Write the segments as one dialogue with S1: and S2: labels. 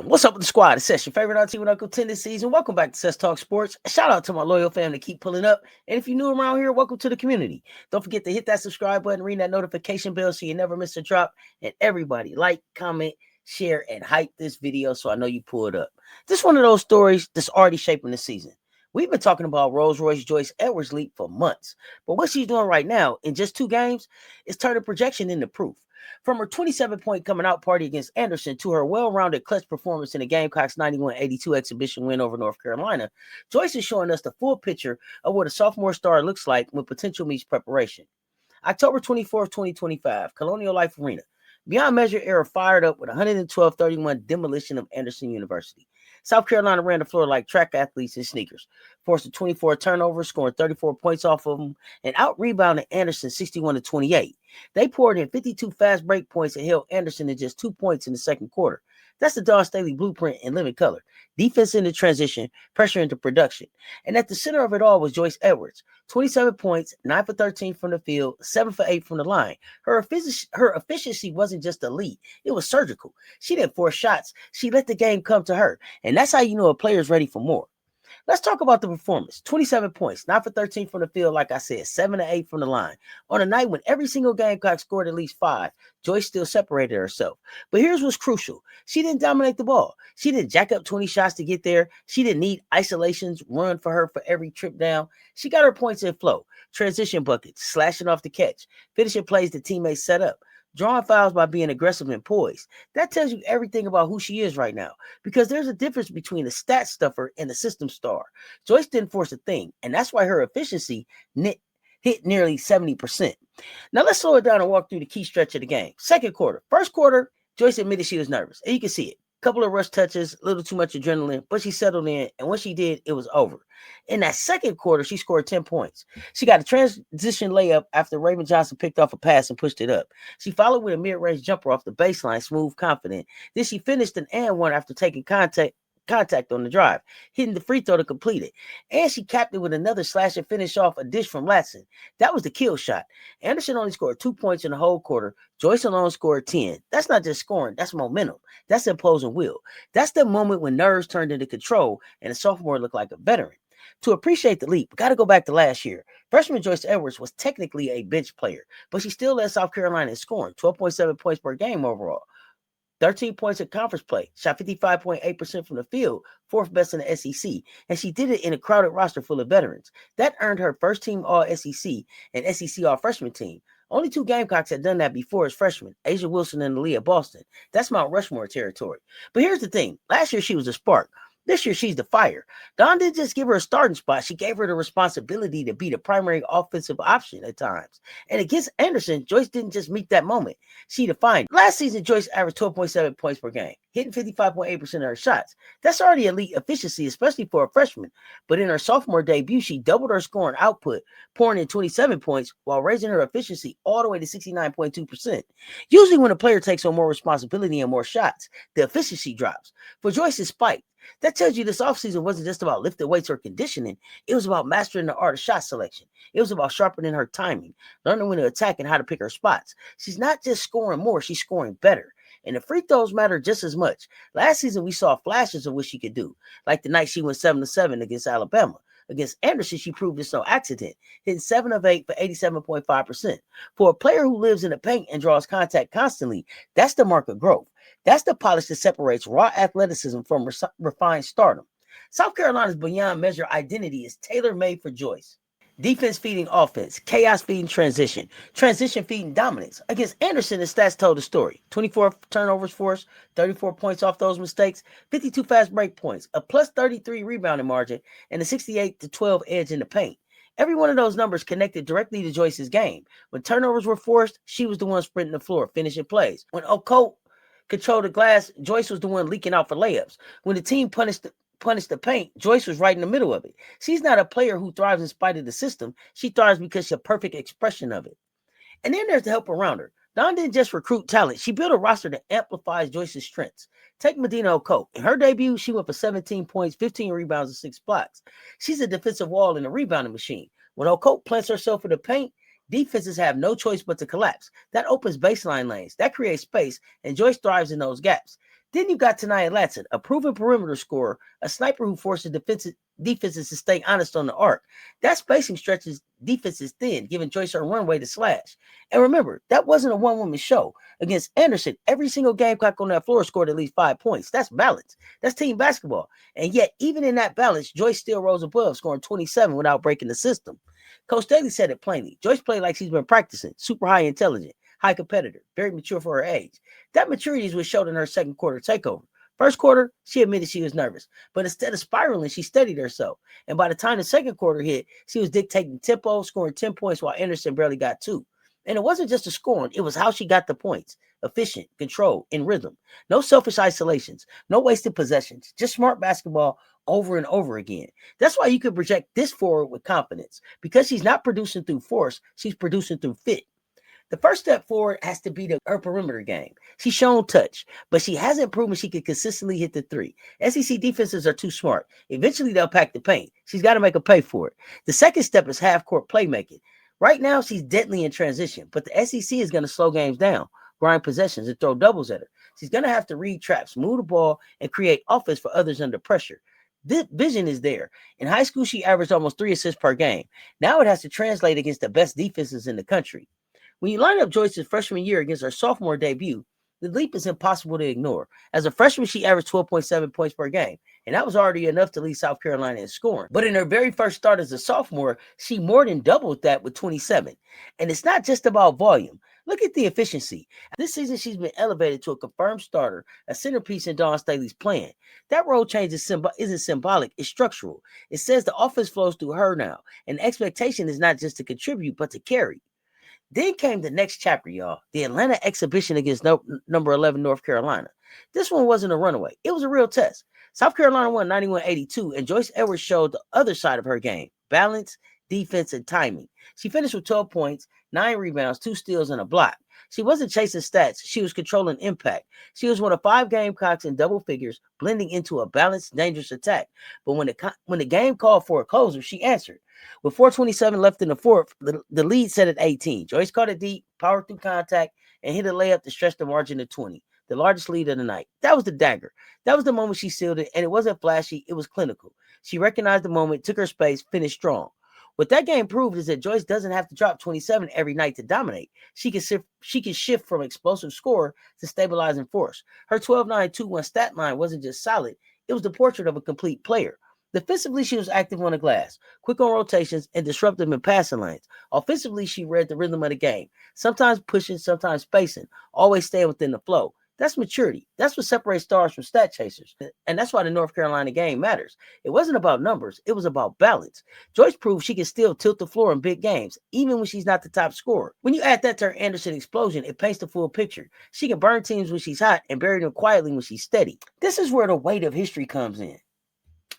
S1: What's up with the squad? It's Cess, your favorite Auntie with Uncle Tendencies, and welcome back to Cess Talks Sports. A shout out to my loyal family, keep pulling up. And if you're new around here, welcome to the community. Don't forget to hit that subscribe button, ring that notification bell so you never miss a drop. And everybody, like, comment, share, and hype this video so I know you pulled up. This is one of those stories that's already shaping the season. We've been talking about Rolls-Royce Joyce Edwards' leap for months, but what she's doing right now in just 2 games is turning projection into proof. From her 27-point coming out party against Anderson to her well-rounded clutch performance in the Gamecocks 91-82 exhibition win over North Carolina, Joyce is showing us the full picture of what a sophomore star looks like when potential meets preparation. October 24th, 2025, Colonial Life Arena. Beyond measure era fired up with 112-31 demolition of Anderson University. South Carolina ran the floor like track athletes in sneakers, forced 24 turnovers, scoring 34 points off of them, and out-rebounded Anderson 61-28. They poured in 52 fast break points and held Anderson to just 2 points in the second quarter. That's the Dawn Staley blueprint in living color. Defense into transition, pressure into production. And at the center of it all was Joyce Edwards. 27 points, 9 for 13 from the field, 7 for 8 from the line. Her efficiency wasn't just elite, it was surgical. She didn't force shots. She let the game come to her. And that's how you know a player's ready for more. Let's talk about the performance. 27 points, 9 for 13 from the field, like I said, 7 to 8 from the line. On a night when every single Gamecock scored at least 5, Joyce still separated herself. But here's what's crucial. She didn't dominate the ball. She didn't jack up 20 shots to get there. She didn't need isolations run for her for every trip down. She got her points in flow, transition buckets, slashing off the catch, finishing plays the teammates set up, drawing fouls by being aggressive and poised. That tells you everything about who she is right now, because there's a difference between a stat stuffer and a system star. Joyce didn't force a thing, and that's why her efficiency hit nearly 70%. Now let's slow it down and walk through the key stretch of the game. Second quarter. First quarter, Joyce admitted she was nervous, and you can see it. Couple of rush touches, a little too much adrenaline, but she settled in, and when she did, it was over. In that second quarter, she scored 10 points. She got a transition layup after Raven Johnson picked off a pass and pushed it up. She followed with a mid-range jumper off the baseline, smooth, confident. Then she finished an and one after taking contact on the drive, hitting the free throw to complete it. And she capped it with another slash and finish off a dish from Latson. That was the kill shot. Anderson only scored 2 points in the whole quarter. Joyce alone scored 10. That's not just scoring, that's momentum. That's imposing will. That's the moment when nerves turned into control and the sophomore looked like a veteran. To appreciate the leap, we got to go back to last year. Freshman Joyce Edwards was technically a bench player, but she still led South Carolina in scoring, 12.7 points per game overall. 13 points in conference play, shot 55.8% from the field, 4th best in the SEC, and she did it in a crowded roster full of veterans. That earned her first team All-SEC and SEC All-Freshman team. Only 2 Gamecocks had done that before as freshmen, Asia Wilson and Aaliyah Boston. That's Mount Rushmore territory. But here's the thing. Last year, she was a spark. This year, she's the fire. Dawn didn't just give her a starting spot. She gave her the responsibility to be the primary offensive option at times. And against Anderson, Joyce didn't just meet that moment. She defined it. Last season, Joyce averaged 12.7 points per game, hitting 55.8% of her shots. That's already elite efficiency, especially for a freshman. But in her sophomore debut, she doubled her scoring output, pouring in 27 points while raising her efficiency all the way to 69.2%. Usually when a player takes on more responsibility and more shots, the efficiency drops. For Joyce, it spiked. That tells you this offseason wasn't just about lifting weights or conditioning. It was about mastering the art of shot selection. It was about sharpening her timing, learning when to attack and how to pick her spots. She's not just scoring more, she's scoring better. And the free throws matter just as much. Last season, we saw flashes of what she could do, like the night she went 7-7 against Alabama. Against Anderson, she proved it's no accident, hitting 7 of 8 for 87.5%. For a player who lives in the paint and draws contact constantly, that's the mark of growth. That's the polish that separates raw athleticism from refined stardom. South Carolina's beyond measure identity is tailor-made for Joyce. Defense feeding offense, chaos feeding transition, transition feeding dominance. Against Anderson, the stats told the story. 24 turnovers forced, 34 points off those mistakes, 52 fast break points, a plus 33 rebounding margin, and a 68-12 edge in the paint. Every one of those numbers connected directly to Joyce's game. When turnovers were forced, she was the one sprinting the floor, finishing plays. When Okote controlled the glass, Joyce was the one leaking out for layups. When the team punished the paint, Joyce was right in the middle of it. She's not a player who thrives in spite of the system. She thrives because she's a perfect expression of it. And then there's the help around her. Dawn didn't just recruit talent. She built a roster that amplifies Joyce's strengths. Take Medina Okote. In her debut, she went for 17 points, 15 rebounds, and 6 blocks. She's a defensive wall and a rebounding machine. When Okote plants herself in the paint, defenses have no choice but to collapse. That opens baseline lanes. That creates space, and Joyce thrives in those gaps. Then you got Tanaya Latson, a proven perimeter scorer, a sniper who forces defenses to stay honest on the arc. That spacing stretches defenses thin, giving Joyce her runway to slash. And remember, that wasn't a one-woman show. Against Anderson, every single Gamecock on that floor scored at least 5 points. That's balance. That's team basketball. And yet, even in that balance, Joyce still rose above, scoring 27 without breaking the system. Coach Staley said it plainly. Joyce played like she's been practicing, super high intelligent, high competitor, very mature for her age. That maturity is what showed in her second quarter takeover. First quarter, she admitted she was nervous, but instead of spiraling, she steadied herself. And by the time the second quarter hit, she was dictating tempo, scoring 10 points while Anderson barely got 2. And it wasn't just the scoring, it was how she got the points. Efficient, controlled, in rhythm. No selfish isolations, no wasted possessions, just smart basketball over and over again. That's why you could project this forward with confidence. Because she's not producing through force, she's producing through fit. The first step forward has to be her perimeter game. She's shown touch, but she hasn't proven she can consistently hit the 3. SEC defenses are too smart. Eventually, they'll pack the paint. She's got to make them pay for it. The second step is half-court playmaking. Right now, she's deadly in transition, but the SEC is going to slow games down, grind possessions, and throw doubles at her. She's going to have to read traps, move the ball, and create offense for others under pressure. This vision is there. In high school, she averaged almost 3 assists per game. Now it has to translate against the best defenses in the country. When you line up Joyce's freshman year against her sophomore debut, the leap is impossible to ignore. As a freshman, she averaged 12.7 points per game, and that was already enough to lead South Carolina in scoring. But in her very first start as a sophomore, she more than doubled that with 27. And it's not just about volume. Look at the efficiency. This season, she's been elevated to a confirmed starter, a centerpiece in Dawn Staley's plan. That role change isn't symbolic, it's structural. It says the offense flows through her now, and the expectation is not just to contribute, but to carry. Then came the next chapter, y'all. The Atlanta exhibition against number 11 North Carolina. This one wasn't a runaway. It was a real test. South Carolina won 91-82, and Joyce Edwards showed the other side of her game. Balance, defense, and timing. She finished with 12 points, 9 rebounds, 2 steals, and a block. She wasn't chasing stats. She was controlling impact. She was one of 5 Gamecocks in double figures, blending into a balanced, dangerous attack. But when the game called for a closer, she answered. With 4:27 left in the fourth, the lead set at 18. Joyce caught it deep, powered through contact, and hit a layup to stretch the margin to 20, the largest lead of the night. That was the dagger. That was the moment she sealed it, and it wasn't flashy. It was clinical. She recognized the moment, took her space, finished strong. What that game proved is that Joyce doesn't have to drop 27 every night to dominate. She can shift from explosive scorer to stabilizing force. Her 12-9-2-1 stat line wasn't just solid. It was the portrait of a complete player. Defensively, she was active on the glass, quick on rotations, and disruptive in passing lanes. Offensively, she read the rhythm of the game, sometimes pushing, sometimes spacing, always staying within the flow. That's maturity. That's what separates stars from stat chasers. And that's why the North Carolina game matters. It wasn't about numbers. It was about balance. Joyce proved she can still tilt the floor in big games, even when she's not the top scorer. When you add that to her Anderson explosion, it paints the full picture. She can burn teams when she's hot and bury them quietly when she's steady. This is where the weight of history comes in.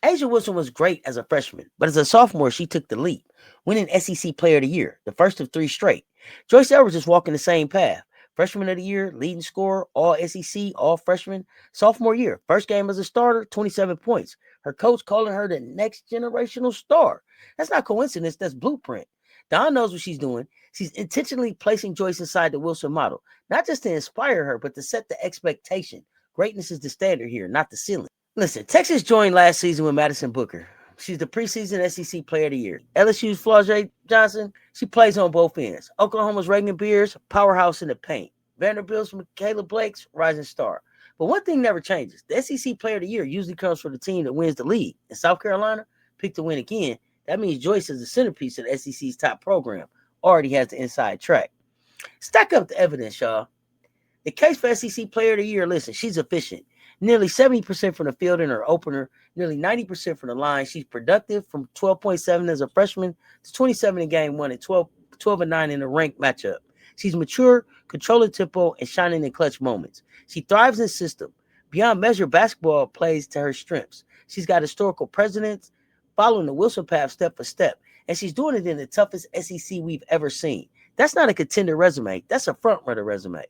S1: Asia Wilson was great as a freshman, but as a sophomore, she took the leap, winning SEC Player of the Year, the first of 3 straight. Joyce Edwards is walking the same path. Freshman of the year, leading scorer, all SEC, all freshman. Sophomore year, first game as a starter, 27 points. Her coach calling her the next generational star. That's not coincidence, that's blueprint. Dawn knows what she's doing. She's intentionally placing Joyce inside the Wilson model, not just to inspire her, but to set the expectation. Greatness is the standard here, not the ceiling. Listen, Texas joined last season with Madison Booker. She's the preseason SEC Player of the Year. LSU's Flau'jae Johnson, she plays on both ends. Oklahoma's Reagan Beers, powerhouse in the paint. Vanderbilt's Michaela Blake's rising star. But one thing never changes. The SEC Player of the Year usually comes for the team that wins the league. In South Carolina, pick to win again. That means Joyce is the centerpiece of the SEC's top program. Already has the inside track. Stack up the evidence, y'all. The case for SEC Player of the Year, listen, she's efficient. Nearly 70% from the field in her opener, nearly 90% from the line. She's productive from 12.7 as a freshman to 27 in game 1 and 12-9 in a ranked matchup. She's mature, controlling tempo, and shining in clutch moments. She thrives in system. Beyond measure, basketball plays to her strengths. She's got historical precedence, following the Wilson path step for step, and she's doing it in the toughest SEC we've ever seen. That's not a contender resume. That's a front-runner resume.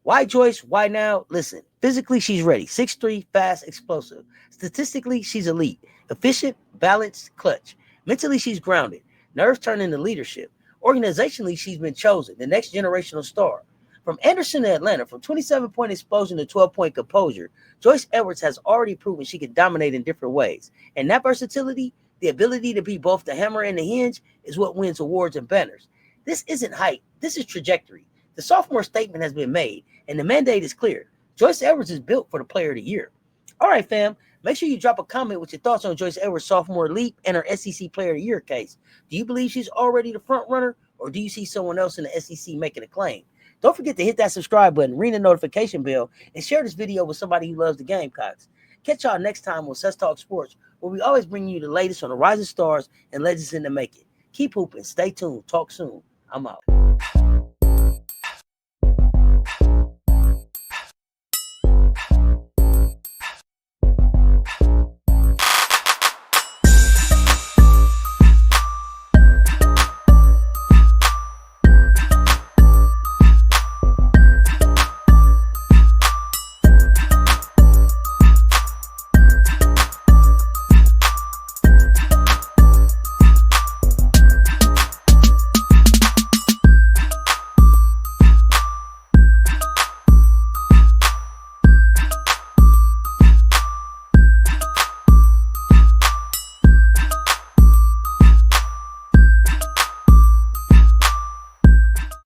S1: Why Joyce? Why now? Listen, physically, she's ready. 6'3", fast, explosive. Statistically, she's elite. Efficient, balanced, clutch. Mentally, she's grounded. Nerves turn into leadership. Organizationally, she's been chosen, the next generational star. From Anderson to Atlanta, from 27-point explosion to 12-point composure, Joyce Edwards has already proven she can dominate in different ways. And that versatility, the ability to be both the hammer and the hinge, is what wins awards and banners. This isn't height, this is trajectory. The sophomore statement has been made, and the mandate is clear. Joyce Edwards is built for the Player of the Year. All right, fam, make sure you drop a comment with your thoughts on Joyce Edwards' sophomore leap and her SEC Player of the Year case. Do you believe she's already the front runner, or do you see someone else in the SEC making a claim? Don't forget to hit that subscribe button, ring the notification bell, and share this video with somebody who loves the Gamecocks. Catch y'all next time on Cess Talks Sports, where we always bring you the latest on the rising stars and legends in the making. Keep hooping, stay tuned, talk soon. I'm out.